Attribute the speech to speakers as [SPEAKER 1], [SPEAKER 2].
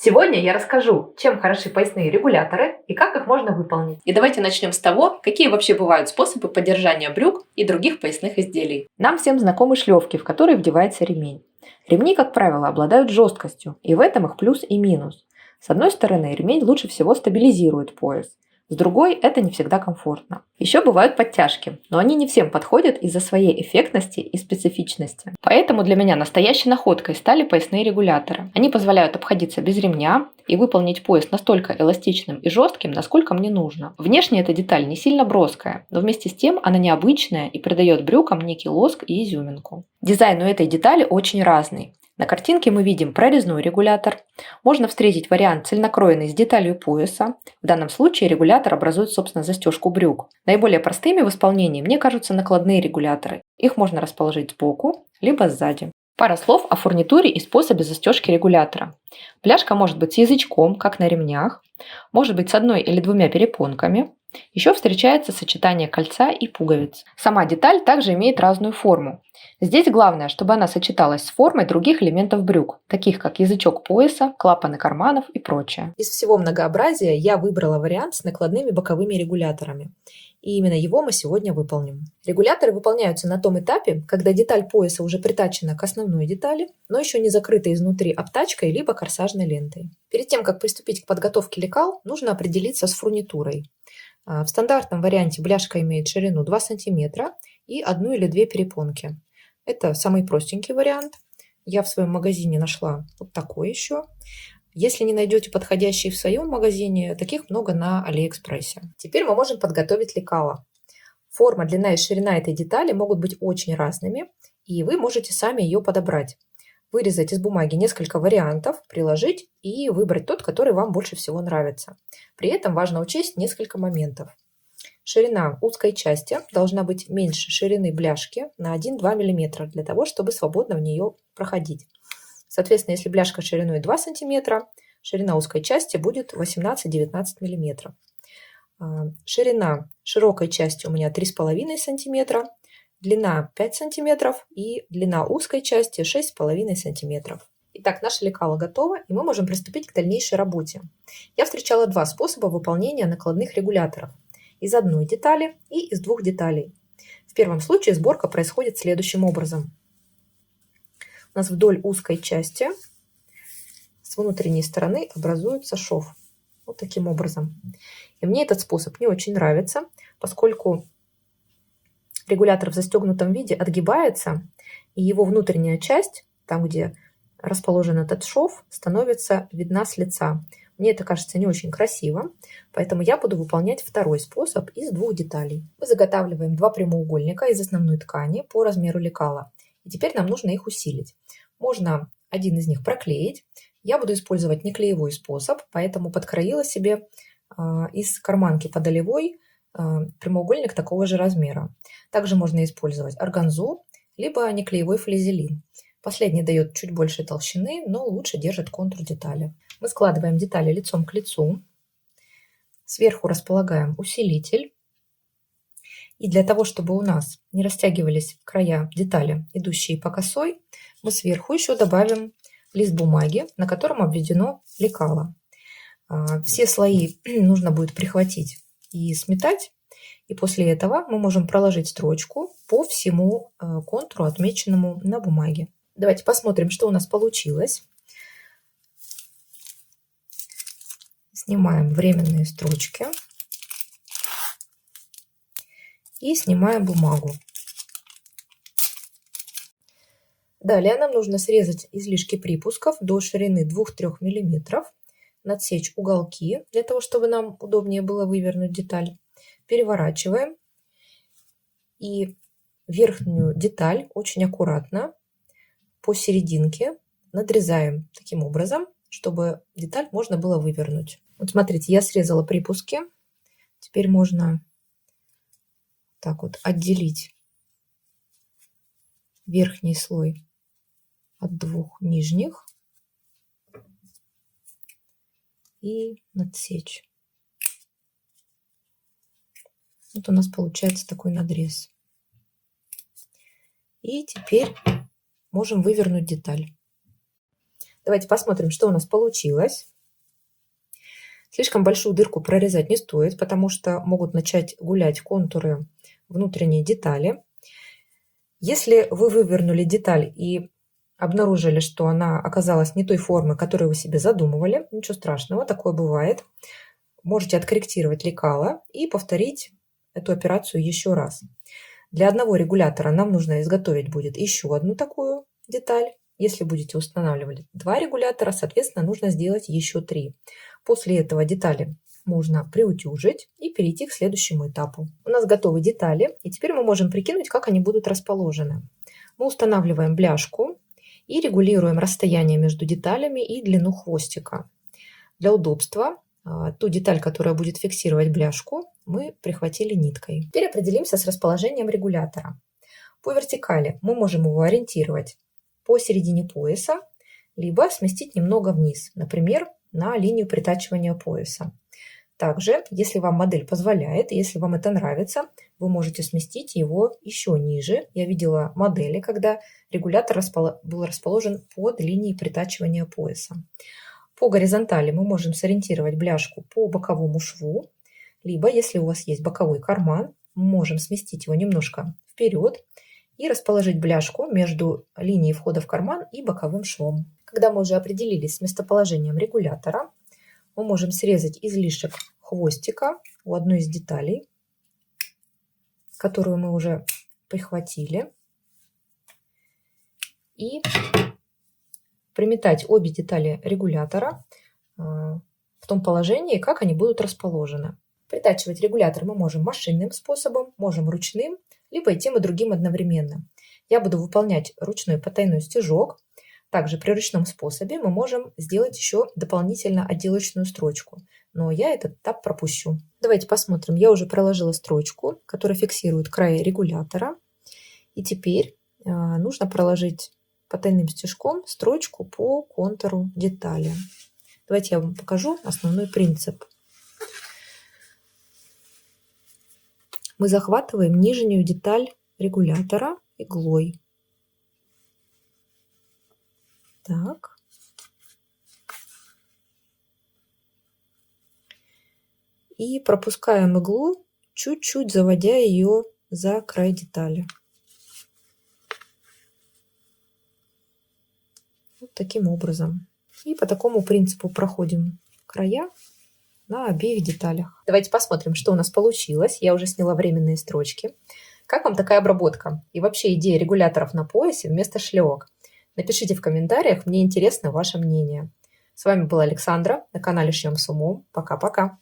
[SPEAKER 1] Сегодня я расскажу, чем хороши поясные регуляторы и как их можно выполнить.
[SPEAKER 2] И давайте начнем с того, какие вообще бывают способы поддержания брюк и других поясных изделий.
[SPEAKER 1] Нам всем знакомы шлевки, в которые вдевается ремень. Ремни, как правило, обладают жесткостью, и в этом их плюс и минус. С одной стороны, ремень лучше всего стабилизирует пояс. С другой, это не всегда комфортно. Еще бывают подтяжки, но они не всем подходят из-за своей эффектности и специфичности. Поэтому для меня настоящей находкой стали поясные регуляторы. Они позволяют обходиться без ремня и выполнить пояс настолько эластичным и жестким, насколько мне нужно. Внешне эта деталь не сильно броская, но вместе с тем она необычная и придает брюкам некий лоск и изюминку. Дизайн у этой детали очень разный. На картинке мы видим прорезной регулятор. Можно встретить вариант цельнокроенный с деталью пояса. В данном случае регулятор образует, собственно, застежку брюк. Наиболее простыми в исполнении мне кажутся накладные регуляторы. Их можно расположить сбоку, либо сзади. Пара слов о фурнитуре и способе застежки регулятора. Пляжка может быть с язычком, как на ремнях, может быть с одной или двумя перепонками. Еще встречается сочетание кольца и пуговиц. Сама деталь также имеет разную форму. Здесь главное, чтобы она сочеталась с формой других элементов брюк, таких как язычок пояса, клапаны карманов и прочее. Из всего многообразия я выбрала вариант с накладными боковыми регуляторами. И именно его мы сегодня выполним. Регуляторы выполняются на том этапе, когда деталь пояса уже притачена к основной детали, но еще не закрыта изнутри обтачкой либо корсажной лентой. Перед тем, как приступить к подготовке лекал, нужно определиться с фурнитурой. В стандартном варианте бляшка имеет ширину 2 см и одну или две перепонки. Это самый простенький вариант. Я в своем магазине нашла вот такой еще. Если не найдете подходящий в своем магазине, таких много на Алиэкспрессе. Теперь мы можем подготовить лекало. Форма, длина и ширина этой детали могут быть очень разными, и вы можете сами ее подобрать. Вырезать из бумаги несколько вариантов, приложить и выбрать тот, который вам больше всего нравится. При этом важно учесть несколько моментов. Ширина узкой части должна быть меньше ширины бляшки на 1-2 мм для того, чтобы свободно в нее проходить. Соответственно, если бляшка шириной 2 см, ширина узкой части будет 18-19 мм. Ширина широкой части у меня 3,5 см, длина 5 см и длина узкой части 6,5 см. Итак, наше лекало готово, и мы можем приступить к дальнейшей работе. Я встречала два способа выполнения накладных регуляторов. Из одной детали и из двух деталей. В первом случае сборка происходит следующим образом. У нас вдоль узкой части с внутренней стороны образуется шов. Вот таким образом. И мне этот способ не очень нравится, поскольку регулятор в застегнутом виде отгибается, и его внутренняя часть, там где расположен этот шов, становится видна с лица. Мне это кажется не очень красиво, поэтому я буду выполнять второй способ из двух деталей. Мы заготавливаем два прямоугольника из основной ткани по размеру лекала. И теперь нам нужно их усилить. Можно один из них проклеить. Я буду использовать неклеевой способ, поэтому подкроила себе из карманки подолевой прямоугольник такого же размера. Также можно использовать органзу, либо неклеевой флизелин. Последний дает чуть больше толщины, но лучше держит контур детали. Мы складываем детали лицом к лицу. Сверху располагаем усилитель. И для того, чтобы у нас не растягивались края детали, идущие по косой, мы сверху еще добавим лист бумаги, на котором обведено лекало. Все слои нужно будет прихватить и сметать. И после этого мы можем проложить строчку по всему контуру, отмеченному на бумаге. Давайте посмотрим, что у нас получилось. Снимаем временные строчки и снимаем бумагу. Далее нам нужно срезать излишки припусков до ширины 2-3 мм, надсечь уголки для того, чтобы нам удобнее было вывернуть деталь. Переворачиваем и верхнюю деталь очень аккуратно посерединке надрезаем таким образом, чтобы деталь можно было вывернуть. Вот смотрите, я срезала припуски. Теперь можно так вот отделить верхний слой от двух нижних и надсечь. Вот у нас получается такой надрез. И теперь можем вывернуть деталь. Давайте посмотрим, что у нас получилось. Слишком большую дырку прорезать не стоит, потому что могут начать гулять контуры внутренней детали. Если вы вывернули деталь и обнаружили, что она оказалась не той формы, которую вы себе задумывали, ничего страшного, такое бывает. Можете откорректировать лекало и повторить эту операцию еще раз. Для одного регулятора нам нужно изготовить будет еще одну такую деталь. Если будете устанавливать 2 регулятора, соответственно, нужно сделать еще 3. После этого детали можно приутюжить и перейти к следующему этапу. У нас готовы детали, и теперь мы можем прикинуть, как они будут расположены. Мы устанавливаем бляшку и регулируем расстояние между деталями и длину хвостика. Для удобства ту деталь, которая будет фиксировать бляшку, мы прихватили ниткой. Теперь определимся с расположением регулятора. По вертикали мы можем его ориентировать посередине пояса, либо сместить немного вниз, например, на линию притачивания пояса. Также, если вам модель позволяет, если вам это нравится, вы можете сместить его еще ниже. Я видела модели, когда регулятор был расположен под линией притачивания пояса. По горизонтали мы можем сориентировать бляшку по боковому шву, либо, если у вас есть боковой карман, мы можем сместить его немножко вперед и расположить бляшку между линией входа в карман и боковым швом. Когда мы уже определились с местоположением регулятора, мы можем срезать излишек хвостика у одной из деталей, которую мы уже прихватили, и приметать обе детали регулятора в том положении, как они будут расположены. Притачивать регулятор мы можем машинным способом, можем ручным, либо и тем, и другим одновременно. Я буду выполнять ручной потайной стежок. Также при ручном способе мы можем сделать еще дополнительно отделочную строчку, но я этот этап пропущу. Давайте посмотрим. Я уже проложила строчку, которая фиксирует край регулятора. И теперь нужно проложить потайным стежком строчку по контуру детали. Давайте я вам покажу основной принцип. Мы захватываем нижнюю деталь регулятора иглой. Так. И пропускаем иглу, чуть-чуть заводя ее за край детали. Вот таким образом. И по такому принципу проходим края на обеих деталях. Давайте посмотрим, что у нас получилось. Я уже сняла временные строчки. Как вам такая обработка? И вообще идея регуляторов на поясе вместо шлевок? Напишите в комментариях, мне интересно ваше мнение. С вами была Александра на канале Шьем с умом. Пока-пока.